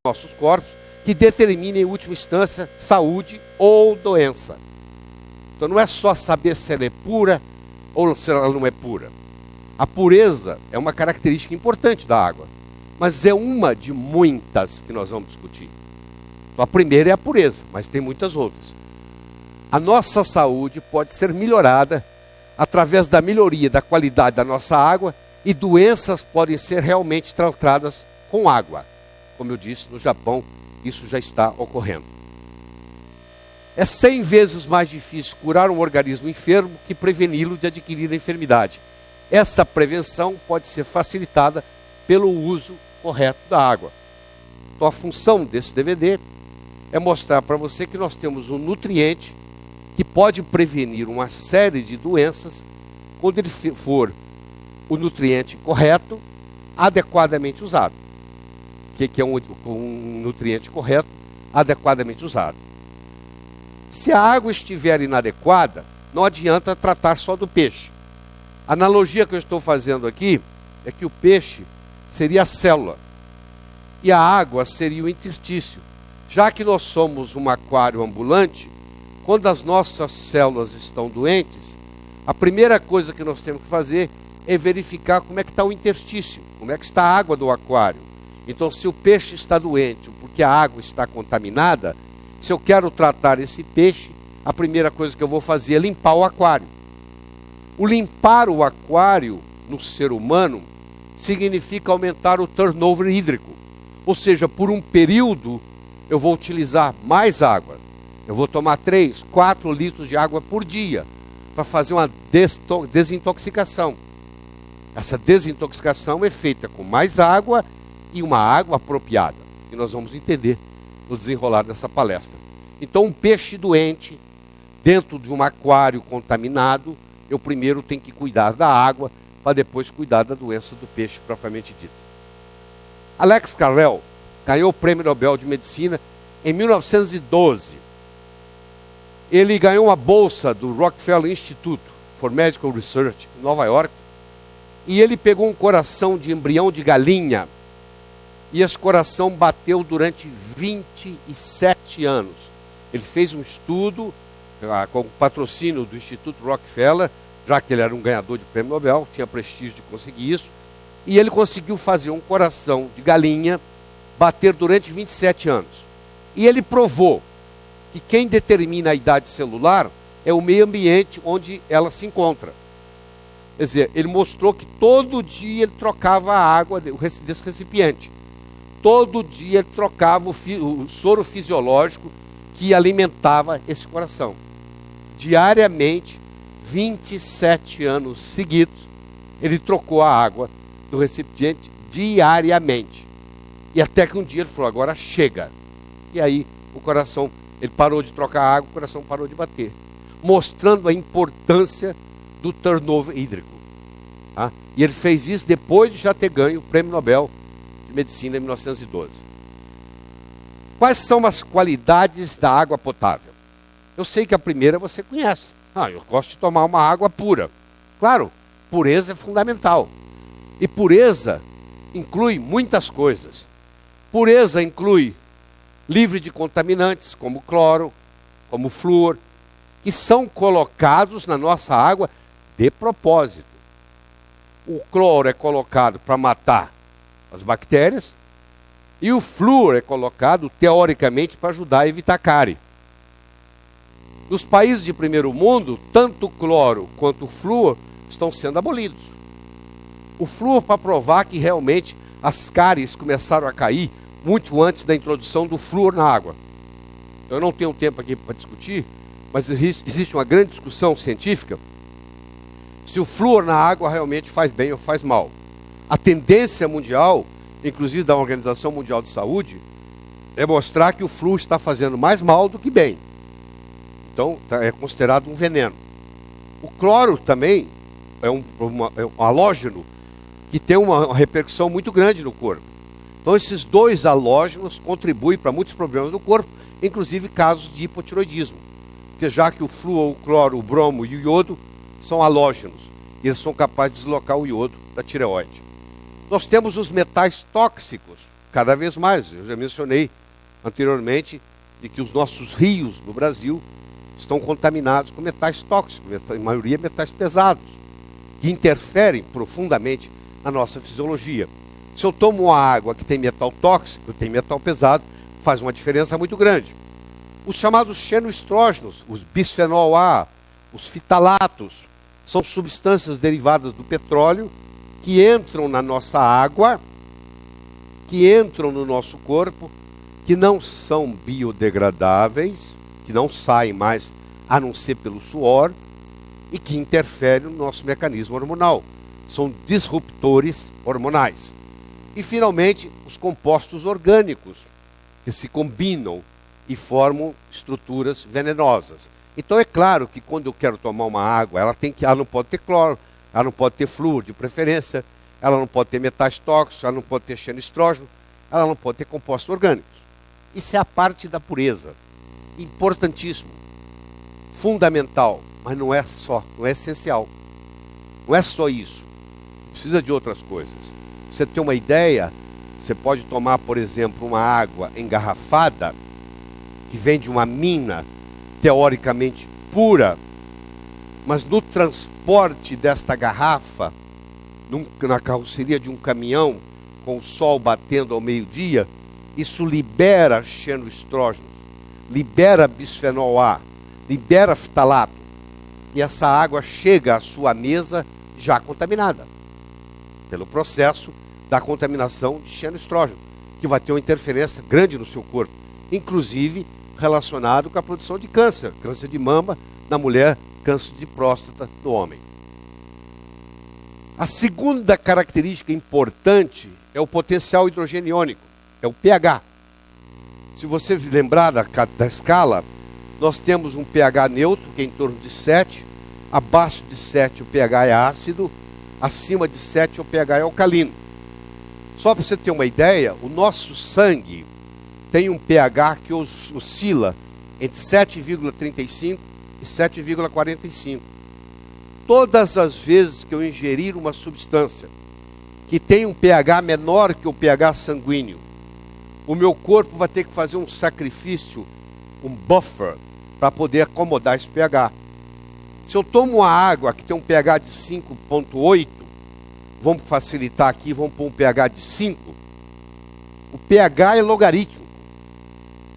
nossos corpos que determina em última instância saúde ou doença. Então não é só saber se ela é pura ou se ela não é pura. A pureza é uma característica importante da água, mas é uma de muitas que nós vamos discutir. Então, a primeira é a pureza, mas tem muitas outras. A nossa saúde pode ser melhorada através da melhoria da qualidade da nossa água, e doenças podem ser realmente tratadas com água. Como eu disse, no Japão isso já está ocorrendo. É 100 vezes mais difícil curar um organismo enfermo que preveni-lo de adquirir a enfermidade. Essa prevenção pode ser facilitada pelo uso correto da água. Então a função desse DVD é mostrar para você que nós temos um nutriente que pode prevenir uma série de doenças quando ele for o nutriente correto, adequadamente usado. O que é um nutriente correto, adequadamente usado? Se a água estiver inadequada, não adianta tratar só do peixe. A analogia que eu estou fazendo aqui é que o peixe seria a célula e a água seria o interstício. Já que nós somos um aquário ambulante, quando as nossas células estão doentes, a primeira coisa que nós temos que fazer é verificar como é que está o interstício, como é que está a água do aquário. Então, se o peixe está doente, porque a água está contaminada, se eu quero tratar esse peixe, a primeira coisa que eu vou fazer é limpar o aquário. O limpar o aquário no ser humano significa aumentar o turnover hídrico. Ou seja, por um período eu vou utilizar mais água. Eu vou tomar 3, 4 litros de água por dia para fazer uma desintoxicação. Essa desintoxicação é feita com mais água e uma água apropriada, que nós vamos entender no desenrolar dessa palestra. Então, um peixe doente, dentro de um aquário contaminado, eu primeiro tenho que cuidar da água, para depois cuidar da doença do peixe propriamente dito. Alex Carrel ganhou o Prêmio Nobel de Medicina em 1912. Ele ganhou uma bolsa do Rockefeller Institute for Medical Research, em Nova York, e ele pegou um coração de embrião de galinha, e esse coração bateu durante 27 anos. Ele fez um estudo com o patrocínio do Instituto Rockefeller, já que ele era um ganhador de prêmio Nobel, tinha prestígio de conseguir isso, e ele conseguiu fazer um coração de galinha bater durante 27 anos. E ele provou que quem determina a idade celular é o meio ambiente onde ela se encontra. Quer dizer, ele mostrou que todo dia ele trocava a água desse recipiente. Todo dia ele trocava o soro fisiológico que alimentava esse coração. Diariamente, 27 anos seguidos, ele trocou a água do recipiente diariamente. E até que um dia ele falou, agora chega. E aí o coração, ele parou de trocar a água, o coração parou de bater. Mostrando a importância do turnover hídrico. Tá? E ele fez isso depois de já ter ganho o Prêmio Nobel de Medicina em 1912. Quais são as qualidades da água potável? Eu sei que a primeira você conhece. Eu gosto de tomar uma água pura. Claro, pureza é fundamental. E pureza inclui muitas coisas. Pureza inclui livre de contaminantes, como cloro, como flúor, que são colocados na nossa água de propósito. O cloro é colocado para matar as bactérias e o flúor é colocado, teoricamente, para ajudar a evitar cárie. Nos países de primeiro mundo, tanto o cloro quanto o flúor estão sendo abolidos. O flúor para provar que realmente as cáries começaram a cair muito antes da introdução do flúor na água. Eu não tenho tempo aqui para discutir, mas existe uma grande discussão científica se o flúor na água realmente faz bem ou faz mal. A tendência mundial, inclusive da Organização Mundial de Saúde, é mostrar que o flúor está fazendo mais mal do que bem. Então, é considerado um veneno. O cloro também é um halógeno que tem uma repercussão muito grande no corpo. Então, esses dois halógenos contribuem para muitos problemas no corpo, inclusive casos de hipotiroidismo. Porque já que o flúor, o cloro, o bromo e o iodo são halógenos, e eles são capazes de deslocar o iodo da tireoide. Nós temos os metais tóxicos, cada vez mais. Eu já mencionei anteriormente de que os nossos rios no Brasil estão contaminados com metais tóxicos, a maioria metais pesados, que interferem profundamente na nossa fisiologia. Se eu tomo uma água que tem metal tóxico, tem metal pesado, faz uma diferença muito grande. Os chamados xenoestrógenos, os bisfenol A, os fitalatos, são substâncias derivadas do petróleo que entram na nossa água, que entram no nosso corpo, que não são biodegradáveis, que não saem mais a não ser pelo suor e que interferem no nosso mecanismo hormonal. São disruptores hormonais. E, finalmente, os compostos orgânicos, que se combinam e formam estruturas venenosas. Então, é claro que quando eu quero tomar uma água, ela não pode ter cloro, ela não pode ter flúor de preferência, ela não pode ter metais tóxicos, ela não pode ter xenoestrógeno, ela não pode ter compostos orgânicos. Isso é a parte da pureza. Importantíssimo. Fundamental, mas não é só, não é essencial. Não é só isso. Precisa de outras coisas. Pra você ter uma ideia, você pode tomar, por exemplo, uma água engarrafada, que vem de uma mina teoricamente pura, mas no transporte desta garrafa, na carroceria de um caminhão, com o sol batendo ao meio-dia, isso libera xenoestrógenos, libera bisfenol A, libera fitalato, e essa água chega à sua mesa já contaminada, pelo processo da contaminação de xenoestrógeno, que vai ter uma interferência grande no seu corpo, inclusive relacionado com a produção de câncer, câncer de mama na mulher, câncer de próstata no homem. A segunda característica importante é o potencial hidrogeniônico, é o pH. Se você lembrar da escala, nós temos um pH neutro, que é em torno de 7, abaixo de 7 o pH é ácido, acima de 7 o pH é alcalino. Só para você ter uma ideia, o nosso sangue tem um pH que oscila entre 7,35 e 7,45. Todas as vezes que eu ingerir uma substância que tem um pH menor que o pH sanguíneo, o meu corpo vai ter que fazer um sacrifício, um buffer, para poder acomodar esse pH. Se eu tomo uma água que tem um pH de 5,8, vamos facilitar aqui, vamos pôr um pH de 5, o pH é logarítmico.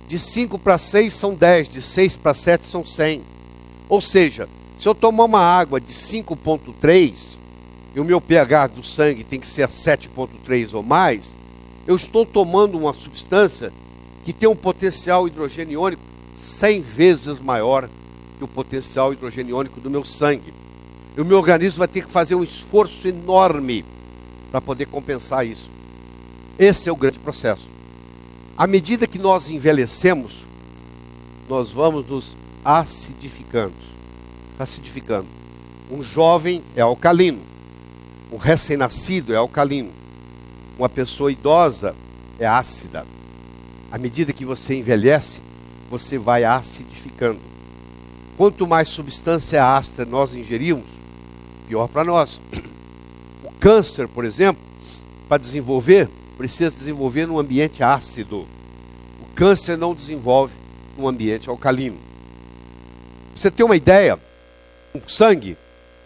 De 5 para 6 são 10, de 6 para 7 são 100. Ou seja, se eu tomar uma água de 5,3 e o meu pH do sangue tem que ser 7,3 ou mais, eu estou tomando uma substância que tem um potencial hidrogeniônico 100 vezes maior que o potencial hidrogeniônico do meu sangue. E o meu organismo vai ter que fazer um esforço enorme para poder compensar isso. Esse é o grande processo. À medida que nós envelhecemos, nós vamos nos acidificando. Um jovem é alcalino, um recém-nascido é alcalino, uma pessoa idosa é ácida. À medida que você envelhece, você vai acidificando. Quanto mais substância ácida nós ingerimos, pior para nós. O câncer, por exemplo, para desenvolver, precisa desenvolver num ambiente ácido. O câncer não desenvolve num ambiente alcalino. Pra você ter uma ideia, um sangue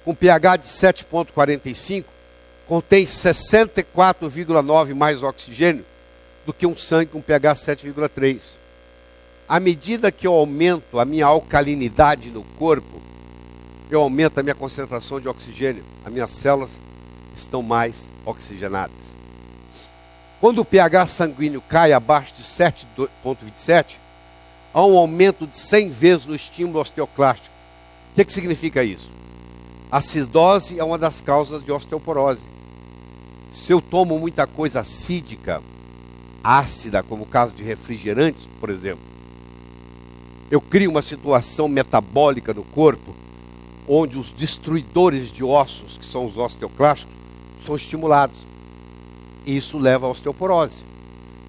com pH de 7,45 contém 64,9 mais oxigênio do que um sangue com pH 7,3. À medida que eu aumento a minha alcalinidade no corpo, eu aumento a minha concentração de oxigênio. As minhas células estão mais oxigenadas. Quando o pH sanguíneo cai abaixo de 7,27, há um aumento de 100 vezes no estímulo osteoclástico. O que significa isso? A acidose é uma das causas de osteoporose. Se eu tomo muita coisa acídica, ácida, como o caso de refrigerantes, por exemplo, eu crio uma situação metabólica no corpo, onde os destruidores de ossos, que são os osteoclásticos, são estimulados. E isso leva à osteoporose.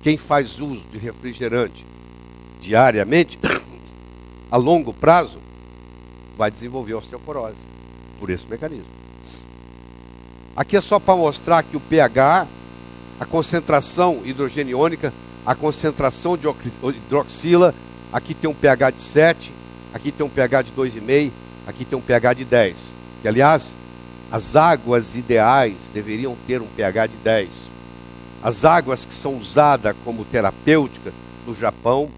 Quem faz uso de refrigerante diariamente, a longo prazo, vai desenvolver osteoporose, por esse mecanismo. Aqui é só para mostrar que o pH a concentração hidrogeniônica, a concentração de hidroxila, aqui tem um pH de 7, aqui tem um pH de 2,5, aqui tem um pH de 10. E, aliás, as águas ideais deveriam ter um pH de 10. As águas que são usadas como terapêutica no Japão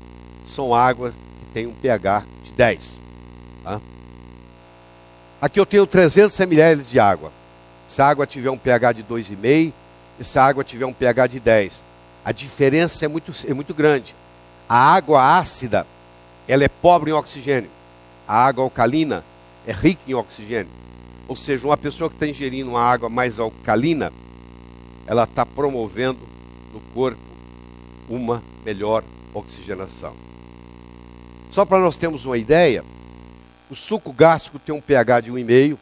são águas que têm um pH de 10. Tá? Aqui eu tenho 300 ml de água. Se a água tiver um pH de 2,5 e se a água tiver um pH de 10, a diferença é muito grande. A água ácida, ela é pobre em oxigênio. A água alcalina é rica em oxigênio. Ou seja, uma pessoa que está ingerindo uma água mais alcalina, ela está promovendo no corpo uma melhor oxigenação. Só para nós termos uma ideia, o suco gástrico tem um pH de 1,5,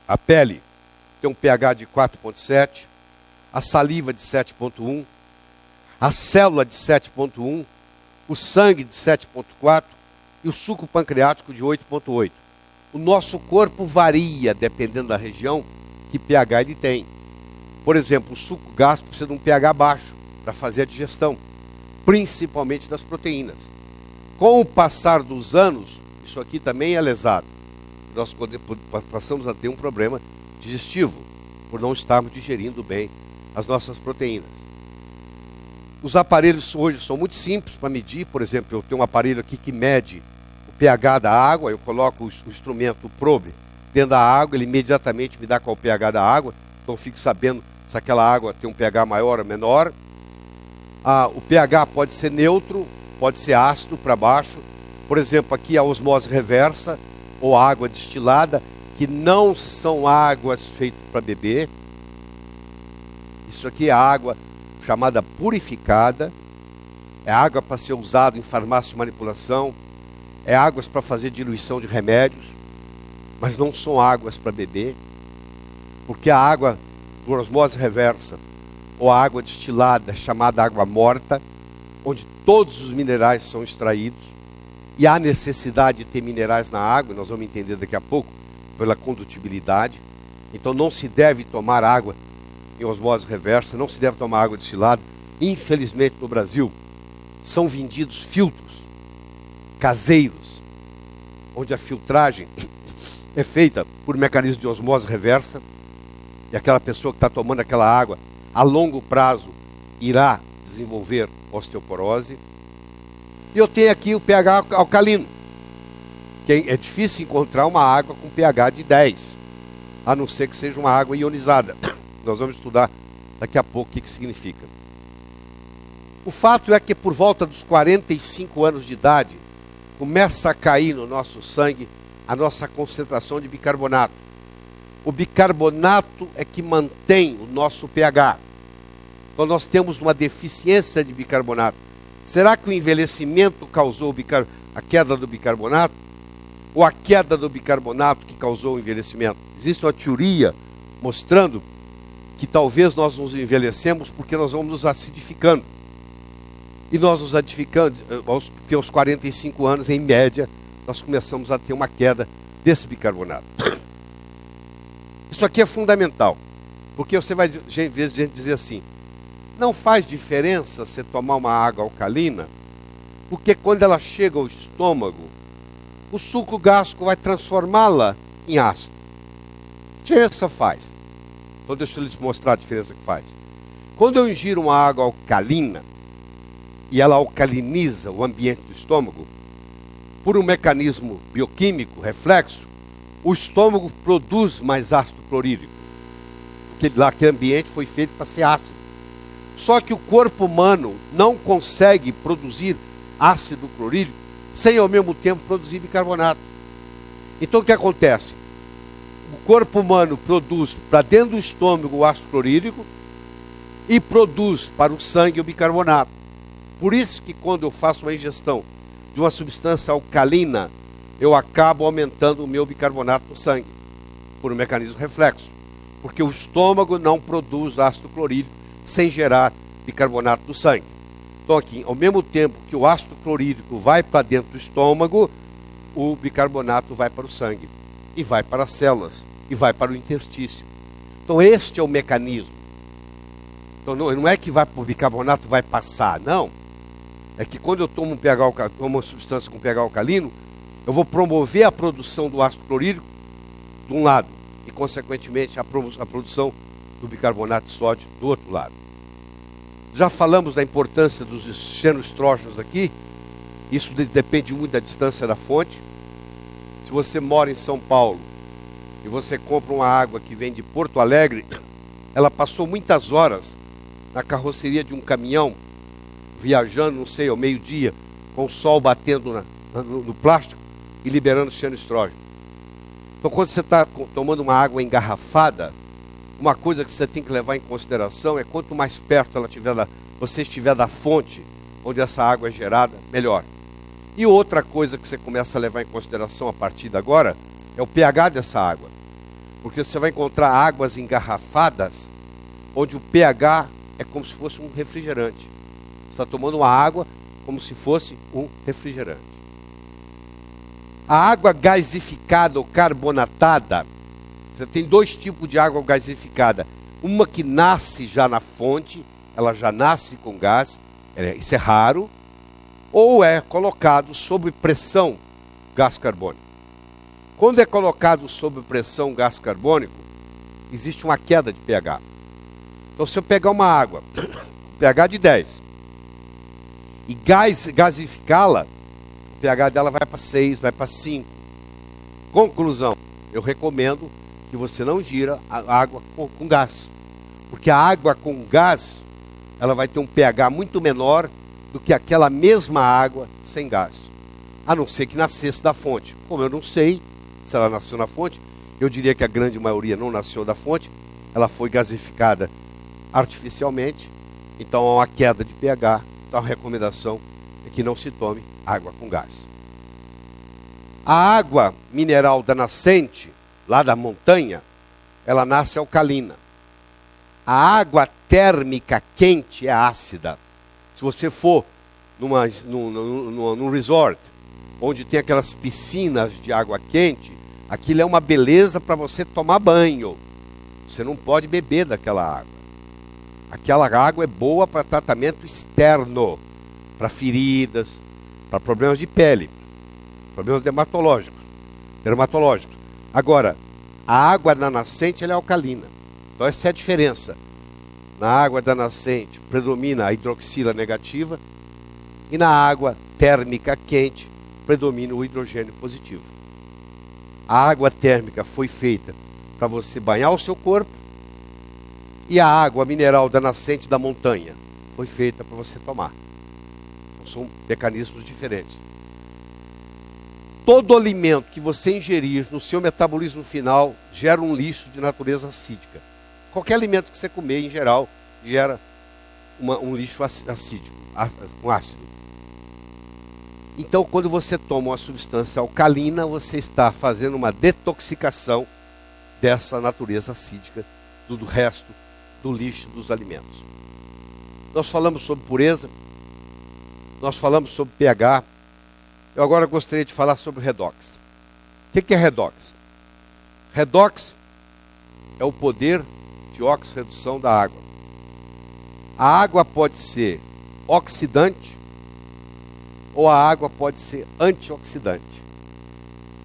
a pele tem um pH de 4,7, a saliva de 7,1, a célula de 7,1, o sangue de 7,4 e o suco pancreático de 8,8. O nosso corpo varia, dependendo da região, que pH ele tem. Por exemplo, o suco gástrico precisa de um pH baixo para fazer a digestão, principalmente das proteínas. Com o passar dos anos, isso aqui também é lesado. Nós passamos a ter um problema digestivo, por não estarmos digerindo bem as nossas proteínas. Os aparelhos hoje são muito simples para medir. Por exemplo, eu tenho um aparelho aqui que mede o pH da água, eu coloco o instrumento, o probe, dentro da água, ele imediatamente me dá qual é o pH da água, então eu fico sabendo se aquela água tem um pH maior ou menor. O pH pode ser neutro, pode ser ácido para baixo. Por exemplo, aqui a osmose reversa ou água destilada, que não são águas feitas para beber. Isso aqui é água chamada purificada, é água para ser usada em farmácia de manipulação, é águas para fazer diluição de remédios, mas não são águas para beber, porque a água por osmose reversa ou a água destilada é chamada água morta, onde todos os minerais são extraídos, e há necessidade de ter minerais na água, nós vamos entender daqui a pouco, pela condutibilidade. Então não se deve tomar água em osmose reversa, não se deve tomar água destilada. Infelizmente no Brasil são vendidos filtros caseiros, onde a filtragem é feita por mecanismo de osmose reversa, e aquela pessoa que está tomando aquela água, a longo prazo, irá desenvolver osteoporose. E eu tenho aqui o pH alcalino, que é difícil encontrar uma água com pH de 10, a não ser que seja uma água ionizada. Nós vamos estudar daqui a pouco o que significa. O fato é que por volta dos 45 anos de idade, começa a cair no nosso sangue a nossa concentração de bicarbonato. O bicarbonato é que mantém o nosso pH. Então nós temos uma deficiência de bicarbonato. Será que o envelhecimento causou a queda do bicarbonato? Ou a queda do bicarbonato que causou o envelhecimento? Existe uma teoria mostrando que talvez nós nos envelhecemos porque nós vamos nos acidificando. E nós nos acidificando, porque aos 45 anos, em média, nós começamos a ter uma queda desse bicarbonato. Isso aqui é fundamental, porque você vai ver gente dizer assim, não faz diferença você tomar uma água alcalina, porque quando ela chega ao estômago, o suco gástrico vai transformá-la em ácido. Que diferença faz? Então deixa eu te mostrar a diferença que faz. Quando eu ingiro uma água alcalina, e ela alcaliniza o ambiente do estômago, por um mecanismo bioquímico, reflexo, o estômago produz mais ácido clorídrico. Porque lá aquele ambiente foi feito para ser ácido. Só que o corpo humano não consegue produzir ácido clorídrico sem ao mesmo tempo produzir bicarbonato. Então o que acontece? O corpo humano produz para dentro do estômago o ácido clorídrico e produz para o sangue o bicarbonato. Por isso que quando eu faço uma ingestão de uma substância alcalina, eu acabo aumentando o meu bicarbonato no sangue, por um mecanismo reflexo. Porque o estômago não produz ácido clorídrico sem gerar bicarbonato no sangue. Então aqui, ao mesmo tempo que o ácido clorídrico vai para dentro do estômago, o bicarbonato vai para o sangue, e vai para as células, e vai para o interstício. Então este é o mecanismo. Então não é que vai para o bicarbonato vai passar, não. É que quando eu tomo uma substância com pH alcalino, eu vou promover a produção do ácido clorídrico de um lado e, consequentemente, a produção do bicarbonato de sódio do outro lado. Já falamos da importância dos xenoestrógenos aqui. Isso depende muito da distância da fonte. Se você mora em São Paulo e você compra uma água que vem de Porto Alegre, ela passou muitas horas na carroceria de um caminhão, viajando, não sei, ao meio-dia, com o sol batendo no plástico e liberando xenoestrógeno. Então, quando você está tomando uma água engarrafada, uma coisa que você tem que levar em consideração é quanto mais perto você estiver da fonte onde essa água é gerada, melhor. E outra coisa que você começa a levar em consideração a partir de agora é o pH dessa água. Porque você vai encontrar águas engarrafadas onde o pH é como se fosse um refrigerante. Você está tomando uma água como se fosse um refrigerante. A água gasificada ou carbonatada, você tem dois tipos de água gasificada. Uma que nasce já na fonte, ela já nasce com gás, isso é raro, ou é colocado sob pressão gás carbônico. Quando é colocado sob pressão gás carbônico, existe uma queda de pH. Então, se eu pegar uma água, pH de 10, e gasificá-la, o pH dela vai para 6, vai para 5. Conclusão, eu recomendo que você não gira a água com gás. Porque a água com gás, ela vai ter um pH muito menor do que aquela mesma água sem gás. A não ser que nascesse da fonte. Como eu não sei se ela nasceu na fonte, eu diria que a grande maioria não nasceu da fonte, ela foi gasificada artificialmente, então há uma queda de pH, então a recomendação é que não se tome água com gás. A água mineral da nascente, lá da montanha, ela nasce alcalina. A água térmica quente é ácida. Se você for num resort, onde tem aquelas piscinas de água quente, aquilo é uma beleza para você tomar banho. Você não pode beber daquela água. Aquela água é boa para tratamento externo, para feridas, para problemas de pele, problemas dermatológicos. Agora, a água da nascente ela é alcalina. Então essa é a diferença. Na água da nascente predomina a hidroxila negativa e na água térmica quente predomina o hidrogênio positivo. A água térmica foi feita para você banhar o seu corpo e a água mineral da nascente da montanha foi feita para você tomar. Então, são mecanismos diferentes. Todo alimento que você ingerir no seu metabolismo final gera um lixo de natureza acídica. Qualquer alimento que você comer, em geral, gera um lixo acídico, um ácido. Então, quando você toma uma substância alcalina, você está fazendo uma detoxicação dessa natureza acídica do resto do lixo dos alimentos. Nós falamos sobre pureza, nós falamos sobre pH. Eu agora gostaria de falar sobre redox. O que é redox? Redox é o poder de oxirredução da água. A água pode ser oxidante ou a água pode ser antioxidante.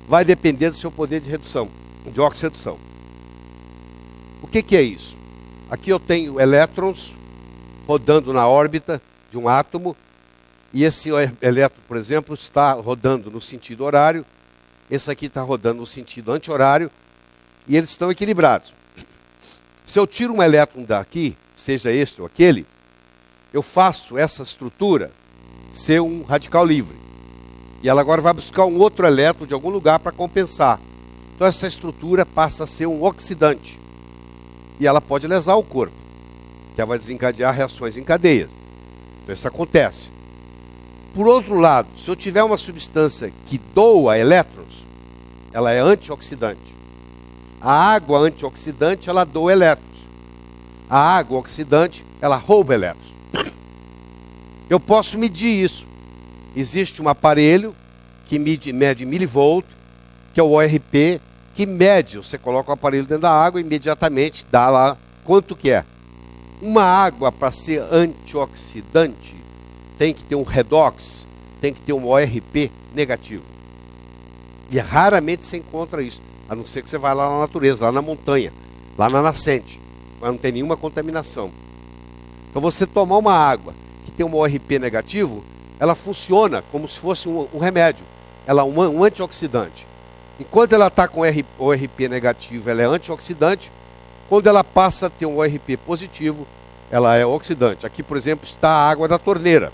Vai depender do seu poder de redução, de oxirredução. O que é isso? Aqui eu tenho elétrons rodando na órbita de um átomo, e esse elétron, por exemplo, está rodando no sentido horário, esse aqui está rodando no sentido anti-horário, e eles estão equilibrados. Se eu tiro um elétron daqui, seja este ou aquele, eu faço essa estrutura ser um radical livre. E ela agora vai buscar um outro elétron de algum lugar para compensar. Então essa estrutura passa a ser um oxidante. E ela pode lesar o corpo, que ela vai desencadear reações em cadeia. Então isso acontece. Por outro lado, se eu tiver uma substância que doa elétrons, ela é antioxidante. A água antioxidante, ela doa elétrons. A água oxidante, ela rouba elétrons. Eu posso medir isso. Existe um aparelho que mede milivolt, que é o ORP, que mede. Você coloca o aparelho dentro da água e imediatamente dá lá quanto que é. Uma água, para ser antioxidante, tem que ter um redox, tem que ter um ORP negativo. E raramente se encontra isso, a não ser que você vá lá na natureza, lá na montanha, lá na nascente, mas não tem nenhuma contaminação. Então você tomar uma água que tem um ORP negativo, ela funciona como se fosse um remédio. Ela é um antioxidante. Enquanto ela está com ORP negativo, ela é antioxidante. Quando ela passa a ter um ORP positivo, ela é oxidante. Aqui, por exemplo, está a água da torneira.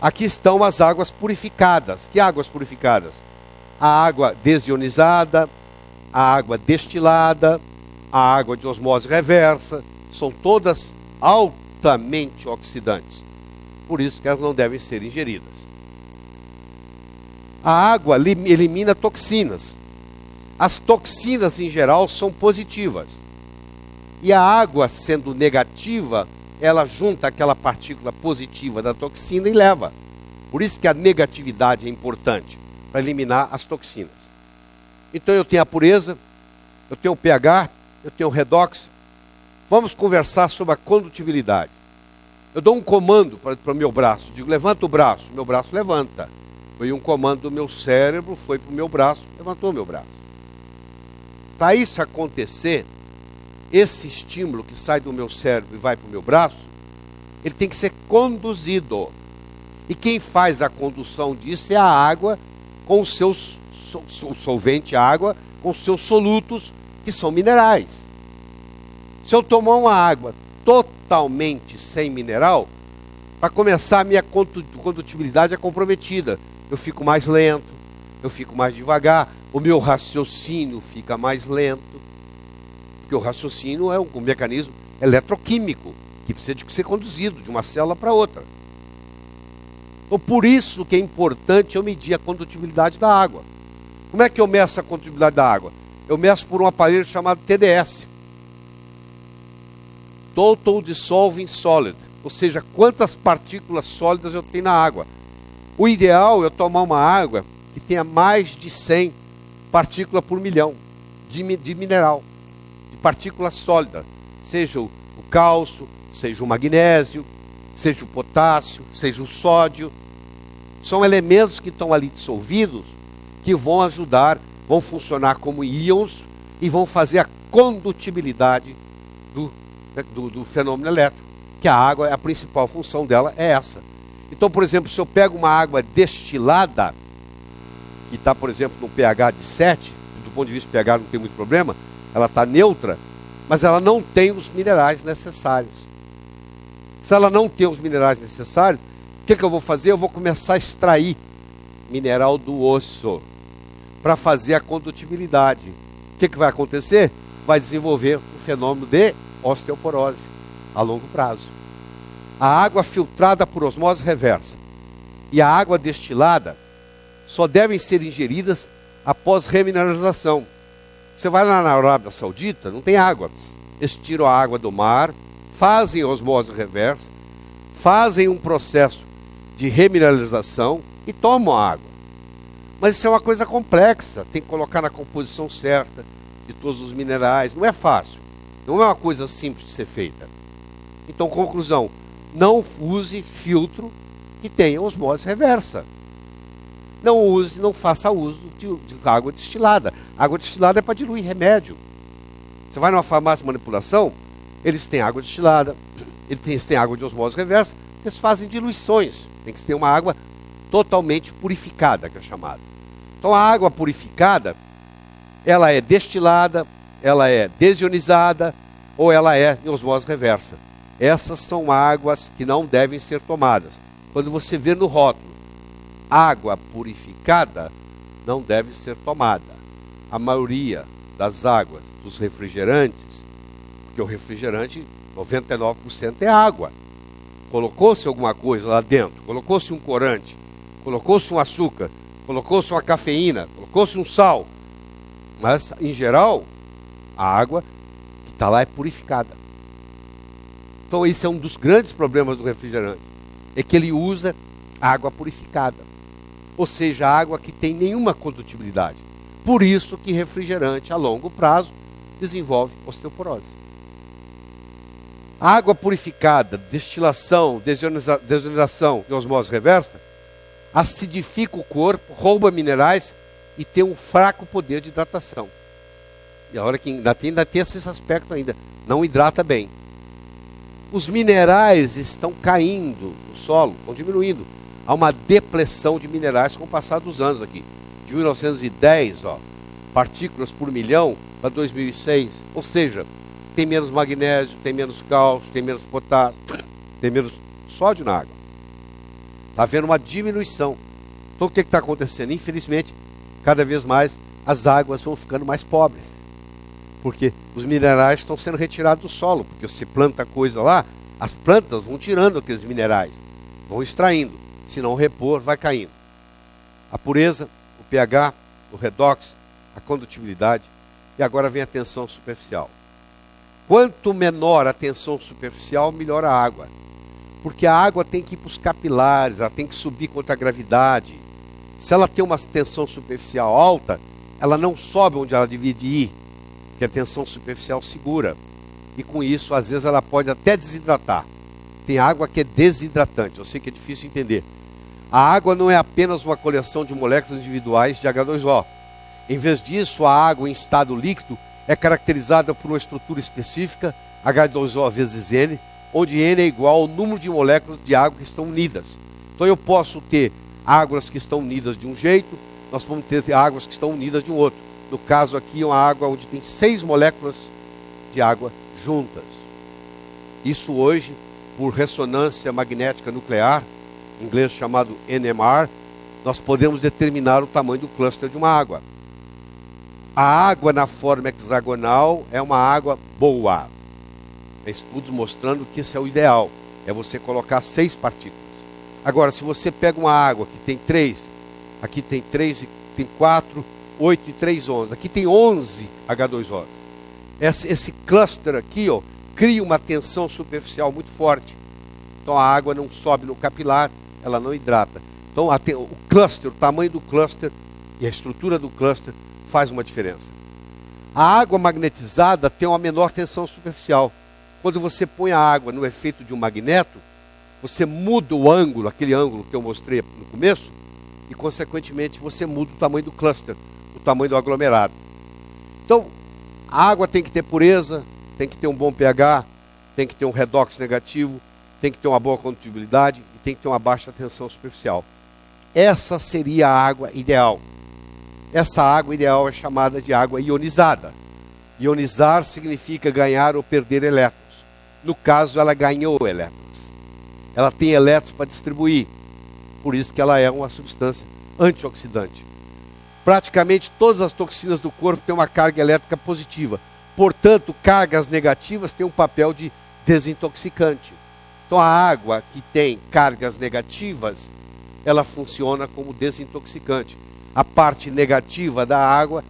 Aqui estão as águas purificadas. Que águas purificadas? A água desionizada, a água destilada, a água de osmose reversa. São todas altamente oxidantes. Por isso que elas não devem ser ingeridas. A água elimina toxinas. As toxinas, em geral, são positivas. E a água, sendo negativa, ela junta aquela partícula positiva da toxina e leva. Por isso que a negatividade é importante, para eliminar as toxinas. Então eu tenho a pureza, eu tenho o pH, eu tenho o redox. Vamos conversar sobre a condutibilidade. Eu dou um comando para o meu braço, digo, levanta o braço, meu braço levanta. Foi um comando do meu cérebro, foi para o meu braço, levantou o meu braço. Para isso acontecer, esse estímulo que sai do meu cérebro e vai para o meu braço, ele tem que ser conduzido. E quem faz a condução disso é a água com os seus solvente água, com os seus solutos, que são minerais. Se eu tomar uma água totalmente sem mineral, para começar a minha condutibilidade é comprometida. Eu fico mais lento, eu fico mais devagar, o meu raciocínio fica mais lento, porque o raciocínio é um mecanismo eletroquímico, que precisa de ser conduzido de uma célula para outra. Então, por isso que é importante eu medir a condutibilidade da água. Como é que eu meço a condutibilidade da água? Eu meço por um aparelho chamado TDS. Total Dissolving Solid, ou seja, quantas partículas sólidas eu tenho na água. O ideal é eu tomar uma água que tenha mais de 100 partículas por milhão de mineral, de partículas sólidas, seja o cálcio, seja o magnésio, seja o potássio, seja o sódio. São elementos que estão ali dissolvidos, que vão ajudar, vão funcionar como íons e vão fazer a condutibilidade do fenômeno elétrico, que a água, a principal função dela é essa. Então, por exemplo, se eu pego uma água destilada, que está, por exemplo, no pH de 7, do ponto de vista do pH não tem muito problema, ela está neutra, mas ela não tem os minerais necessários. Se ela não tem os minerais necessários, o que eu vou fazer? Eu vou começar a extrair mineral do osso para fazer a condutibilidade. O que vai acontecer? Vai desenvolver o fenômeno de osteoporose a longo prazo. A água filtrada por osmose reversa e a água destilada só devem ser ingeridas após remineralização. Você vai lá na Arábia Saudita, não tem água. Eles tiram a água do mar, fazem osmose reversa, fazem um processo de remineralização e tomam a água. Mas isso é uma coisa complexa, tem que colocar na composição certa de todos os minerais, não é fácil, não é uma coisa simples de ser feita. Então, conclusão, não use filtro que tenha osmose reversa. Não faça uso de água destilada. Água destilada é para diluir remédio. Você vai numa farmácia de manipulação, eles têm água destilada, eles têm água de osmose reversa, eles fazem diluições. Tem que ter uma água totalmente purificada, que é chamada. Então a água purificada, ela é destilada, ela é desionizada ou ela é em osmose reversa. Essas são águas que não devem ser tomadas. Quando você vê no rótulo, água purificada, não deve ser tomada. A maioria das águas dos refrigerantes, porque o refrigerante, 99% é água. Colocou-se alguma coisa lá dentro, colocou-se um corante, colocou-se um açúcar, colocou-se uma cafeína, colocou-se um sal. Mas, em geral, a água que está lá é purificada. Então, esse é um dos grandes problemas do refrigerante. É que ele usa água purificada. Ou seja, água que tem nenhuma condutibilidade. Por isso que refrigerante a longo prazo desenvolve osteoporose. A água purificada, destilação, desonização e osmose reversa, acidifica o corpo, rouba minerais e tem um fraco poder de hidratação. E a hora que ainda tem esse aspecto ainda, não hidrata bem. Os minerais estão caindo no solo, estão diminuindo. Há uma depressão de minerais com o passar dos anos aqui. De 1910, partículas por milhão, para 2006. Ou seja, tem menos magnésio, tem menos cálcio, tem menos potássio, tem menos sódio na água. Está havendo uma diminuição. Então o que está acontecendo? Infelizmente, cada vez mais as águas vão ficando mais pobres. Porque os minerais estão sendo retirados do solo. Porque você planta coisa lá, as plantas vão tirando aqueles minerais, vão extraindo. Se não repor, vai caindo. A pureza, o pH, o redox, a condutibilidade. E agora vem a tensão superficial. Quanto menor a tensão superficial, melhor a água. Porque a água tem que ir para os capilares, ela tem que subir contra a gravidade. Se ela tem uma tensão superficial alta, ela não sobe onde ela devia ir, porque a tensão superficial segura. E com isso, às vezes, ela pode até desidratar. Tem água que é desidratante, eu sei que é difícil entender. A água não é apenas uma coleção de moléculas individuais de H2O. Em vez disso, a água em estado líquido é caracterizada por uma estrutura específica, H2O vezes N, onde N é igual ao número de moléculas de água que estão unidas. Então eu posso ter águas que estão unidas de um jeito, nós vamos ter águas que estão unidas de um outro. No caso aqui, é uma água onde tem 6 moléculas de água juntas. Isso hoje, por ressonância magnética nuclear, em inglês chamado NMR, nós podemos determinar o tamanho do cluster de uma água. A água na forma hexagonal é uma água boa. Tem estudos mostrando que esse é o ideal. É você colocar 6 partículas. Agora, se você pega uma água que tem 3, aqui tem 3, tem 4, 8 e 3, 11. Aqui tem 11 H2O. Esse cluster aqui, cria uma tensão superficial muito forte. Então a água não sobe no capilar, ela não hidrata. Então o cluster, o tamanho do cluster e a estrutura do cluster faz uma diferença. A água magnetizada tem uma menor tensão superficial. Quando você põe a água no efeito de um magneto, você muda o ângulo, aquele ângulo que eu mostrei no começo, e consequentemente você muda o tamanho do cluster, o tamanho do aglomerado. Então, a água tem que ter pureza, tem que ter um bom pH, tem que ter um redox negativo, tem que ter uma boa condutibilidade e tem que ter uma baixa tensão superficial. Essa seria a água ideal. Essa água ideal é chamada de água ionizada. Ionizar significa ganhar ou perder elétrons. No caso, ela ganhou elétrons. Ela tem elétrons para distribuir. Por isso que ela é uma substância antioxidante. Praticamente todas as toxinas do corpo têm uma carga elétrica positiva. Portanto, cargas negativas têm um papel de desintoxicante. Então, a água que tem cargas negativas, ela funciona como desintoxicante. A parte negativa da água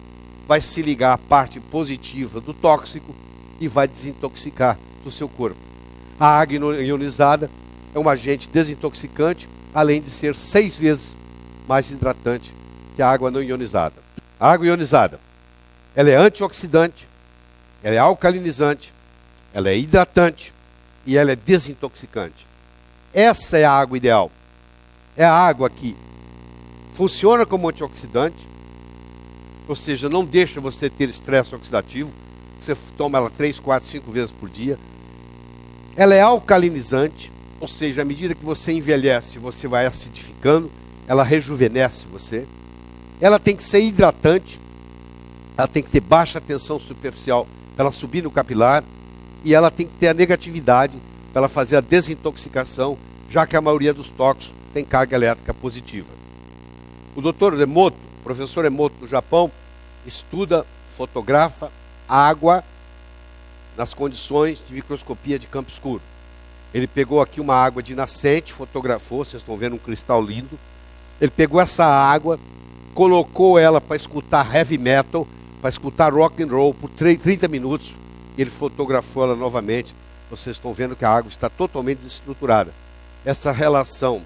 vai se ligar à parte positiva do tóxico e vai desintoxicar do seu corpo. A água ionizada é um agente desintoxicante, além de ser 6 vezes mais hidratante que a água não ionizada. A água ionizada, ela é antioxidante, ela é alcalinizante, ela é hidratante e ela é desintoxicante. Essa é a água ideal. É a água que funciona como antioxidante, ou seja, não deixa você ter estresse oxidativo. Você toma ela 3, 4, 5 vezes por dia. Ela é alcalinizante, ou seja, à medida que você envelhece, você vai acidificando, ela rejuvenesce você. Ela tem que ser hidratante, ela tem que ter baixa tensão superficial para ela subir no capilar, e ela tem que ter a negatividade para ela fazer a desintoxicação, já que a maioria dos tóxicos tem carga elétrica positiva. O Dr. Emoto, o professor Emoto do Japão, estuda, fotografa água nas condições de microscopia de campo escuro. Ele pegou aqui uma água de nascente, fotografou, vocês estão vendo um cristal lindo. Ele pegou essa água, colocou ela para escutar heavy metal, para escutar rock and roll por 30 minutos. Ele fotografou ela novamente. Vocês estão vendo que a água está totalmente desestruturada. Essa relação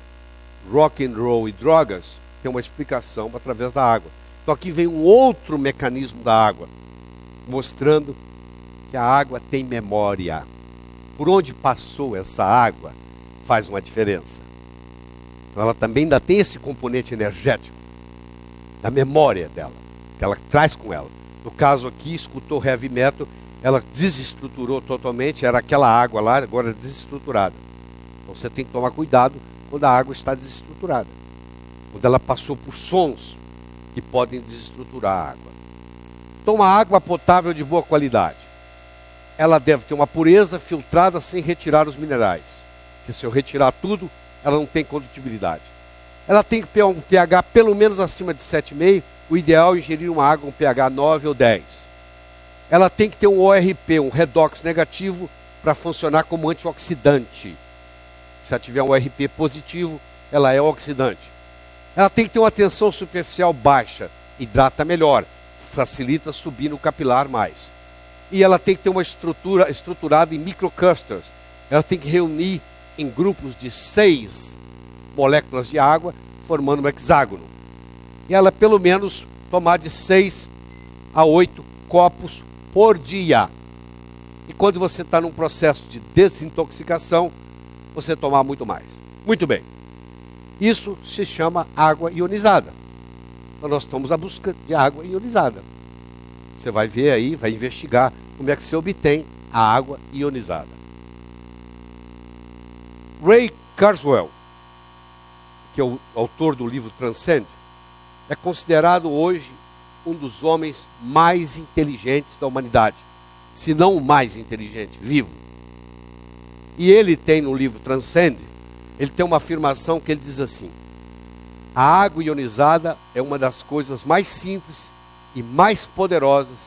rock and roll e drogas tem uma explicação através da água. Então aqui vem um outro mecanismo da água, mostrando que a água tem memória. por onde passou essa água faz uma diferença. Então ela também ainda tem esse componente energético da memória dela, que ela traz com ela. No caso aqui, escutou heavy metal, ela desestruturou totalmente, era aquela água lá, agora é desestruturada. Então você tem que tomar cuidado quando a água está desestruturada. Quando ela passou por sons que podem desestruturar a água. Então uma água potável de boa qualidade. Ela deve ter uma pureza filtrada sem retirar os minerais. Porque se eu retirar tudo, ela não tem condutibilidade. Ela tem que ter um pH pelo menos acima de 7,5. O ideal é ingerir uma água com pH 9 ou 10. Ela tem que ter um ORP, um redox negativo, para funcionar como antioxidante. Se ela tiver um ORP positivo, ela é oxidante. Ela tem que ter uma tensão superficial baixa, hidrata melhor, facilita subir no capilar mais. E ela tem que ter uma estrutura estruturada em microclusters. Ela tem que reunir em grupos de 6 moléculas de água, formando um hexágono. E ela pelo menos tomar de 6 a 8 copos por dia. E quando você está num processo de desintoxicação, você tomar muito mais. Muito bem. Isso se chama água ionizada. Então nós estamos à busca de água ionizada. Você vai ver aí, vai investigar como é que se obtém a água ionizada. Ray Kurzweil, que é o autor do livro Transcend, é considerado hoje um dos homens mais inteligentes da humanidade, se não o mais inteligente, vivo. E ele tem no livro Transcend, ele tem uma afirmação que ele diz assim: a água ionizada é uma das coisas mais simples e mais poderosas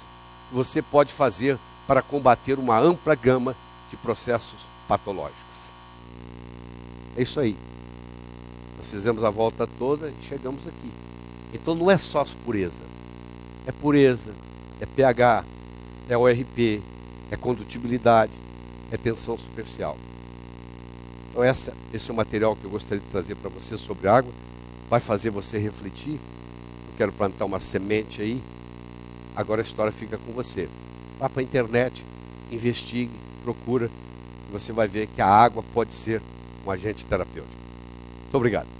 que você pode fazer para combater uma ampla gama de processos patológicos. É isso aí. Nós fizemos a volta toda e chegamos aqui. Então não é só pureza. É pureza, é pH, é ORP, é condutibilidade, é tensão superficial. Então esse é o material que eu gostaria de trazer para você sobre água. Vai fazer você refletir. Eu quero plantar uma semente aí. Agora a história fica com você. Vá para a internet, investigue, procura. E você vai ver que a água pode ser um agente terapêutico. Muito obrigado.